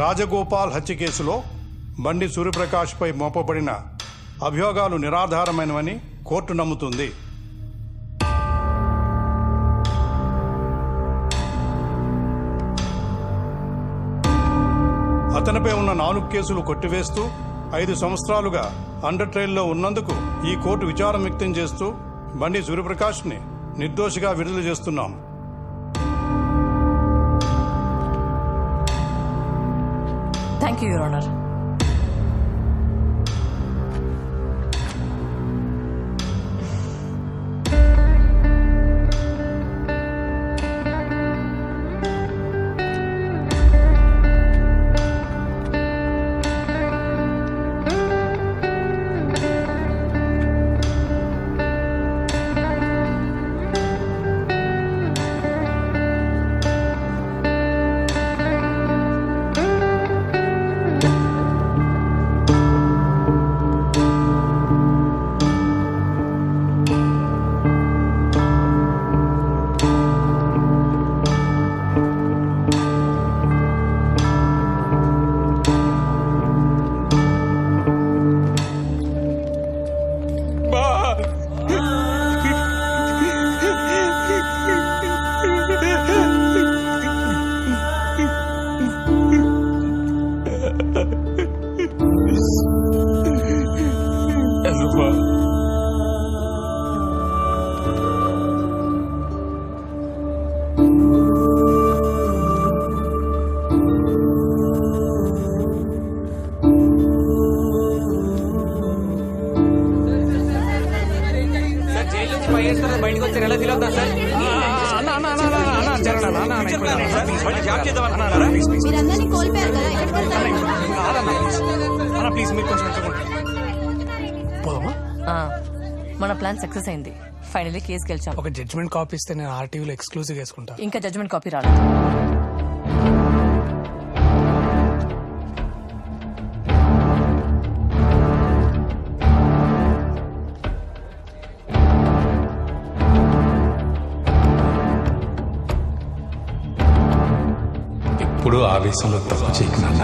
రాజగోపాల్ హత్య కేసులో బండి సూర్యప్రకాష్పై మోపబడిన అభియోగాలు నిరాధారమైనవని కోర్టు నమ్ముతుంది. అతనిపై ఉన్న 4 కేసులు కొట్టివేస్తూ 5 సంవత్సరాలుగా అండర్ ట్రయల్లో ఉన్నందుకు ఈ కోర్టు విచారం వ్యక్తం చేస్తూ బండి సూర్యప్రకాష్ని నిర్దోషిగా విడుదల చేస్తున్నాం. Thank you, your honour. బయటకు వచ్చారు, ఎలా ఫీల్ అవుతా సార్? మీరందరినీ కోల్పోయారు కదా, మన ప్లాన్ సక్సెస్ అయింది. ఫైనల్లీ కేసు గెలిచాం. ఒక జడ్జ్మెంట్ కాపీ ఇస్తే నేను ఆర్టీవీలో ఎక్స్క్లూజివ్ వేసుకుంటా. ఇంకా జడ్జ్మెంట్ కాపీ రాలేదు. ఇప్పుడు ఆవేశంలో తప్పు చేయకు నాన్న.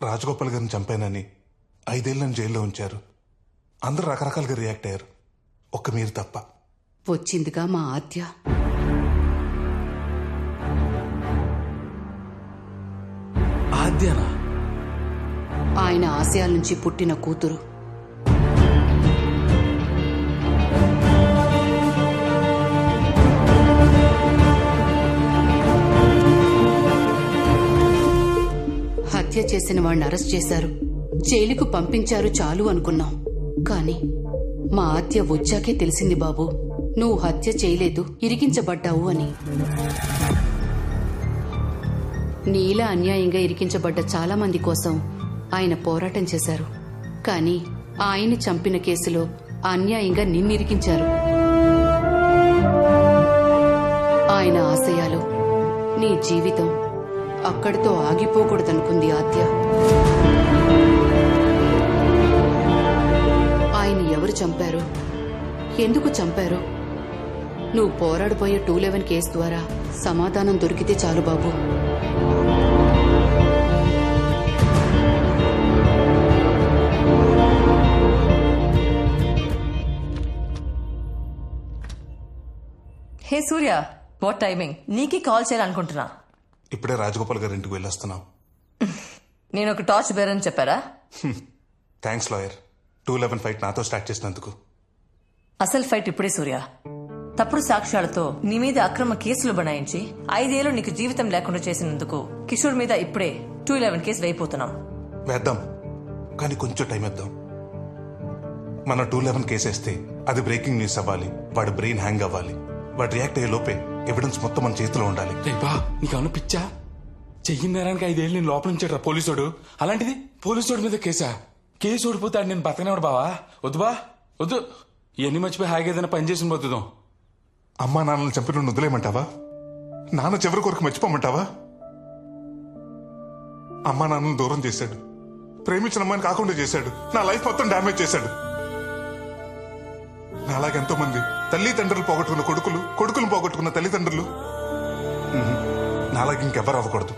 రాజగోపాల్ గారిని చంపానని 5 ఏళ్ళని జైల్లో ఉంచారు. అందరూ రకరకాలుగా రియాక్ట్ అయ్యారు, ఒక్క మీరు తప్ప. వచ్చిందిగా మా ఆద్య. ఆద్యనా? ఆయన ఆశయాల నుంచి పుట్టిన కూతురు. హత్య చేసిన వాడిని అరెస్ట్ చేశారు, జైలుకు పంపించారు చాలు అనుకున్నాం. కాని మా ఆద్య వచ్చాకే తెలిసింది బాబు, నువ్వు హత్య చేయలేదు, ఇరికించబడ్డావు అని. నీలా అన్యాయంగా ఇరికించబడ్డ చాలా మంది కోసం ఆయన పోరాటం చేశారు. కాని ఆయన్ని చంపిన కేసులో అన్యాయంగా నిన్నిరికించారు. ఆయన ఆశయాలు, నీ జీవితం అక్కడితో ఆగిపోకూడదనుకుంది ఆద్య. ఆయన ఎవరు చంపారు, ఎందుకు చంపారు? నువ్వు పోరాడిపోయే 211 కేసు ద్వారా సమాధానం దొరికితే చాలు బాబు. హే సూర్య, వాట్ టైమింగ్? నీకే కాల్ చేయాలనుకుంటున్నా. ఇప్పుడే రాజగోపాల్ గారి ఇంటికి వెళ్ళొస్తున్నాం. నేను ఒక టార్చ్ బేరని చెప్పారా? థ్యాంక్స్ లాయర్, 211 ఫైట్ నాతో స్టార్ట్ చేసినందుకు. అసలు ఫైట్ ఇప్పుడే సూర్య. తప్పుడు సాక్ష్యాలతో నీ మీద అక్రమ కేసులు బనాయించి 5 ఏళ్లు నీకు జీవితం లేకుండా చేసినందుకు కిషోర్ మీద ఇప్పుడే 211 కేసు వేయిపోతున్నాం. వేద్దాం, కానీ కొంచెం టైం ఇద్దాం. మన 211 కేసేస్తే అది బ్రేకింగ్ న్యూస్ అవ్వాలి, వాడి బ్రెయిన్ హ్యాంగ్ అవ్వాలి, వాడు రియాక్ట్ అయ్యే లోపే ఎవిడెన్స్ మొత్తం మన చేతిలో ఉండాలి. బా నీకేమన్నా పిచ్చా? చెయ్యిన నేరానికి 5 ఏళ్ళు నేను లోపల ఉంచాడు పోలీసోడు. అలాంటిది పోలీసోడి మీద కేసా? కేసు ఓడిపోతాడు, నేను బతకనేవాడు బావా. వద్దు బా వద్దు, ఇవన్నీ మర్చిపోయి హాయిగా ఏదైనా పని చేసి పోతుందాం. అమ్మా నాన్నలు చంపిన వదిలేయమంటావా? నాన్న చివరి కొరకు మర్చిపోమంటావా? అమ్మా నాన్నలు దూరం చేశాడు, ప్రేమించిన అమ్మాయిని కాకుండా చేశాడు, నా లైఫ్ మొత్తం డ్యామేజ్ చేశాడు. నాలాగెంతో మంది తల్లిదండ్రులు పోగొట్టుకున్న కొడుకులు, కొడుకులు పోగొట్టుకున్న తల్లిదండ్రులు. నాలాగ ఇంకెవ్వరు అవ్వకూడదు.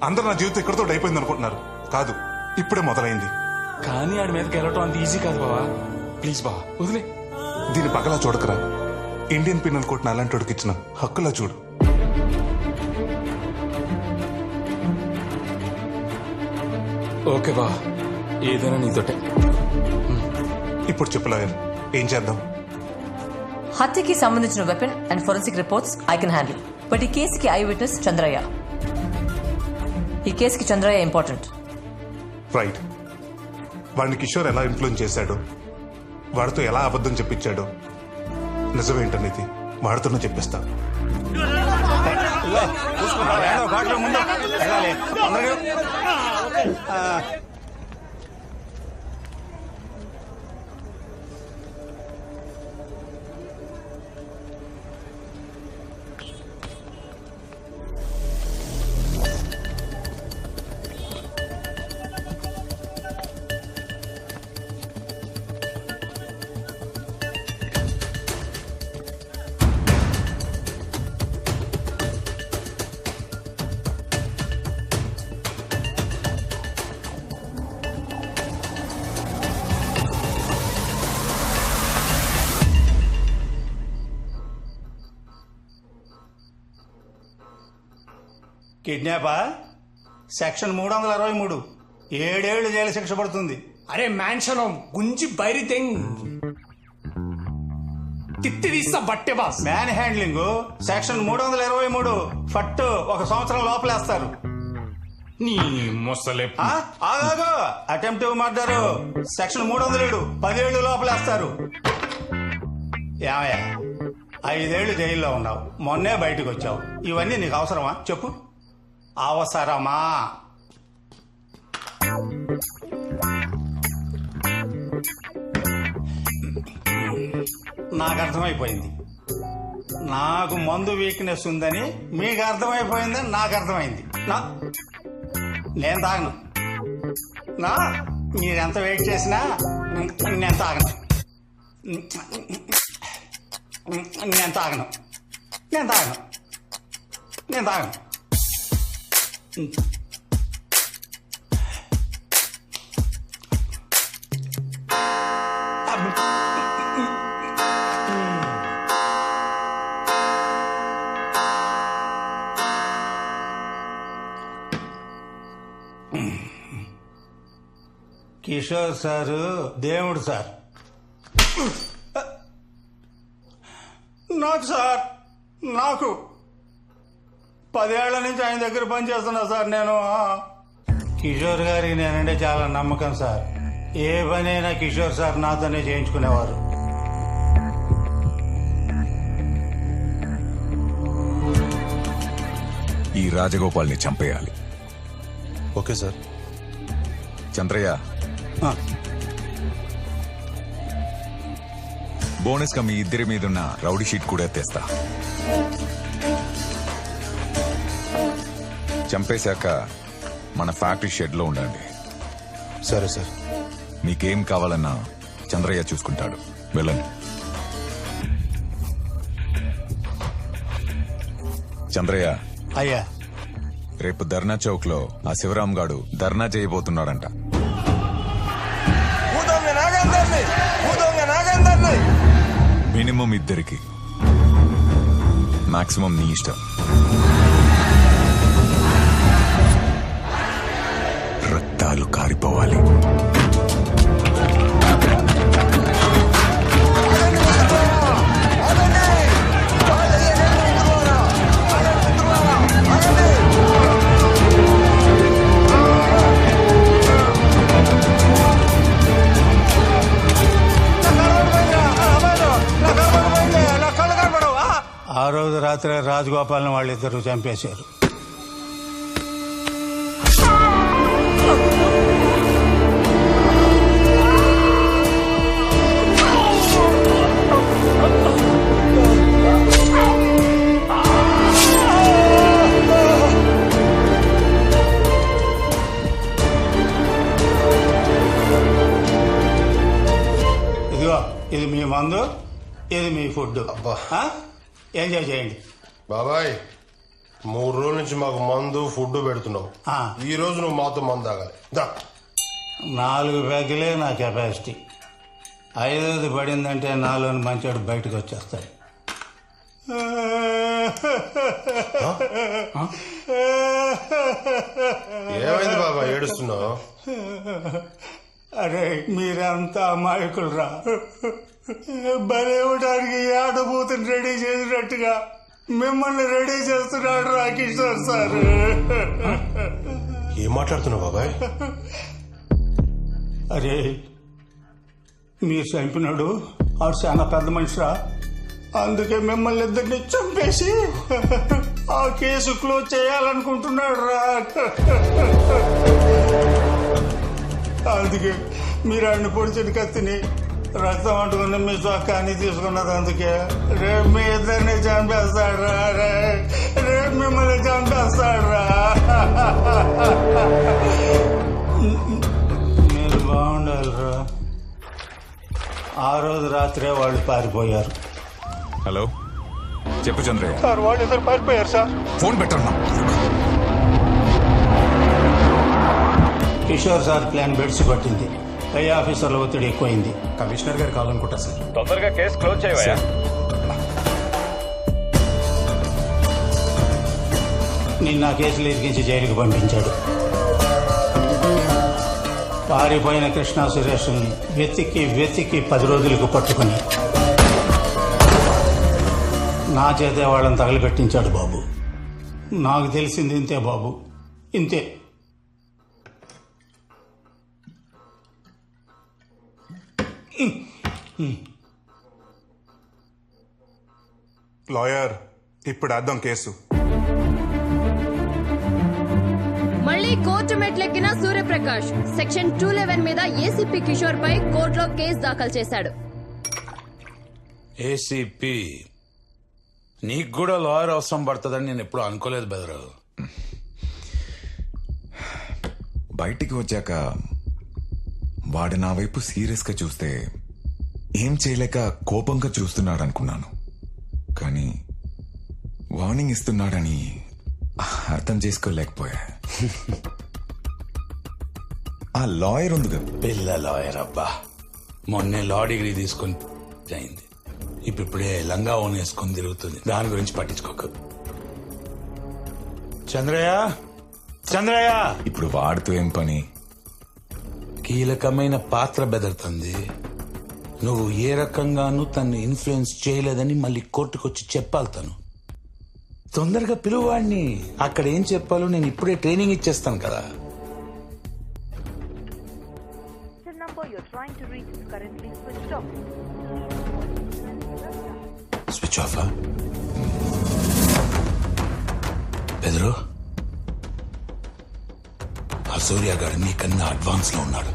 అందరూ నా జీవితం ఇక్కడితో అయిపోయింది అనుకుంటున్నారు. కాదు, ఇప్పుడే మొదలైంది. కానీ ఆడి మీదకి వెళ్ళటం అంత ఈజీ కాదు బావా. ప్లీజ్ బా వదిలే. దీని పగలా చూడకరా, ఇండియన్ పీనల్ కోడ్ అలాంటి వాడికి ఇచ్చిన హక్కులా చూడు. ఓకే బా, ఏదైనా నీతోటే. ఇప్పుడు చెప్పు లాయర్, ఏం చేద్దాం? హత్యకి సంబంధించిన weapon and forensic reports I can handle. But ఈ కేసుకి ఐ విట్నెస్ చంద్రయ్య. ఈ కేసుకి చంద్రయ్య ఇంపార్టెంట్. రైట్. వాడిని కిషోర్ ఎలా ఇన్ఫ్లుయెన్స్ చేశాడో, వాడితో ఎలా అబద్ధం చెప్పించాడో, నిజమేంటనేది వాడితోనే చెప్పిస్తా. కిడ్నాపా? సెక్షన్ 323, 7 ఏళ్లు జైలు శిక్ష పడుతుంది. అరే మ్యాన్షన్ గుంజి బైరి తెంగ్ తిత్తి తీస్తా బట్టే బాస్. మ్యాన్ హ్యాండ్లింగ్ సెక్షన్ 323 ఫట్టు 1 సంవత్సరం లోపలేస్తారు. నీ మొసలే ఆగాగో, అటెంప్టివ్ మర్డర్ సెక్షన్ 307 10 ఏళ్లు లోపలేస్తారు. ఏమయ్యా, 5 ఏళ్లు జైల్లో ఉన్నావు, మొన్నే బయటకు వచ్చావు. ఇవన్నీ నీకు అవసరమా చెప్పు? అవసరమా? నాకు అర్థమైపోయింది. నాకు మందు వీక్నెస్ ఉందని మీకు అర్థమైపోయిందని నాకు అర్థమైంది. నేను తాగను. మీరెంత వెయిట్ చేసినా నేను తాగను. నేను తాగను. నేను తాగను. నేను తాగను. కిషోర్ సారు దేవుడు సార్. నాకు సార్, నాకు 10 ఏళ్ల నుంచి ఆయన దగ్గర పనిచేస్తున్నా సార్. నేను కిషోర్ గారికి నేనంటే చాలా నమ్మకం సార్. ఏ పనైనా కిషోర్ సార్ నాతోనే చేయించుకునేవారు. ఈ రాజగోపాల్ని చంపేయాలి. Okay sir. చంద్రయ్య, బోనస్ గా మీ ఇద్దరి మీదున్న రౌడీ షీట్ కూడా తెస్తా. చంపేశాక మన ఫ్యాక్టరీ షెడ్ లో ఉండండి. సరే సార్. మీకేం కావాలన్నా చంద్రయ్య చూసుకుంటాడు. వెళ్ళండి. చంద్రయ్య, అయ్యా, రేపు ధర్నా చౌక్ లో ఆ శివరాం గాడు ధర్నా చేయబోతున్నాడంట. మినిమం ఇద్దరికి, మాక్సిమం నీ ఇష్టం. రక్తాలు కారిపోవాలి. ఆ రోజు రాత్రి రాజగోపాల్ని వాళ్ళిద్దరూ చంపేశారు. ఇదిగో, ఇది మీ మందు, ఇది మీ ఫుడ్. ఎంజాయ్ చేయండి. బాబాయ్, 3 రోజుల నుంచి మాకు మందు ఫుడ్ పెడుతున్నావు. ఈ రోజు నువ్వు మాతో మందు తాగాలి. 4 ప్యాకులే నా కెపాసిటీ. 5ది పడిందంటే నాలోని మంచోడు బయటకు వచ్చేస్తాడు. ఏమైంది బాబా, ఏడుస్తున్నావు? అరే, మీరంతా అమాయకులరా. బలేవడానికి ఆడబోతుని రెడీ చేసినట్టుగా మిమ్మల్ని రెడీ చేస్తున్నాడు రా కిషోర్ సార్. ఏం మాట్లాడుతున్నావు బాబాయ్? అరే, మీరు చంపినాడు ఆడు చాలా పెద్ద మనిషిరా. అందుకే మిమ్మల్ని ఇద్దరిని చంపేసి ఆ కేసు క్లోజ్ చేయాలనుకుంటున్నాడు రా. అందుకే మీరు ఆడిని పొడిచిన కత్తిని రక్తం అంటుకుని మీ చొక్కాని తీసుకున్నది. అందుకే రేపు మీ ఇద్దరిని చంపేస్తాడ్రా. రేపు మిమ్మల్ని చంపేస్తాడ్రా. మీరు బాగుండాలిరా. ఆ రోజు రాత్రే వాళ్ళు పారిపోయారు. హలో, చెప్పు చంద్రయ్య. సార్, వాళ్ళు ఇద్దరు పారిపోయారు సార్. ఫోన్ పెట్టన్నా. కిషోర్ సార్ ప్లాన్ బెడ్స్ పట్టింది. పై ఆఫీసర్ల ఒత్తిడి ఎక్కువైంది. కమిషనర్ గారు కావాలనుకుంటా సార్. తొందరగా కేసు క్లోజ్ చేయవయ్యా. నిన్న కేసులు ఇరికించి జైలుకు పంపించాడు. పారిపోయిన కృష్ణా సురేష్ని వెతికి 10 రోజులకు పట్టుకుని నా చేతే వాళ్ళని తగలబెట్టించాడు బాబు. నాకు తెలిసింది ఇంతే బాబు, ఇంతే. లాయర్, ఇప్పుడు వేద్దాం కేసు. మళ్ళీ కోర్టు మెట్లెక్కిన సూర్యప్రకాష్ సెక్షన్ 211 మీద ఏసీపీ కిషోర్ పై కోర్టులో కేసు దాఖలు చేశాడు. ఏసీపీ, నీకు కూడా లాయర్ అవసరం పడుతుందని నేను ఎప్పుడు అనుకోలేదు బెదరు. బయటికి వచ్చాక వాడు నా వైపు సీరియస్ గా చూస్తే ఏం చేయలేక కోపంగా చూస్తున్నాడు అనుకున్నాను. కానీ వార్నింగ్ ఇస్తున్నాడని అర్థం చేసుకోలేకపోయా. ఆ లాయర్ ఉంది కదా, పిల్ల లాయర్ అబ్బా, మొన్నే లా డిగ్రీ తీసుకొని అయింది. ఇప్పుడే లంగా ఓన్ వేసుకొని తిరుగుతుంది. దాని గురించి పట్టించుకోకు. చంద్రయ్య, చంద్రయ్య, ఇప్పుడు వాడితో ఏం పని? కీలకమైన పాత్ర బెదరుతుంది. నువ్వు ఏ రకంగానూ తన్ని ఇన్ఫ్లుయెన్స్ చేయలేదని మళ్ళీ కోర్టుకొచ్చి చెప్పాలి. తను తొందరగా పిలువాడిని. అక్కడ ఏం చెప్పాలో నేను ఇప్పుడే ట్రైనింగ్ ఇచ్చేస్తాను కదా. స్విచ్ ఆఫ్ బెదరు ఆ సూర్యగాడు నీకన్నా అడ్వాన్స్ లో ఉన్నాడు.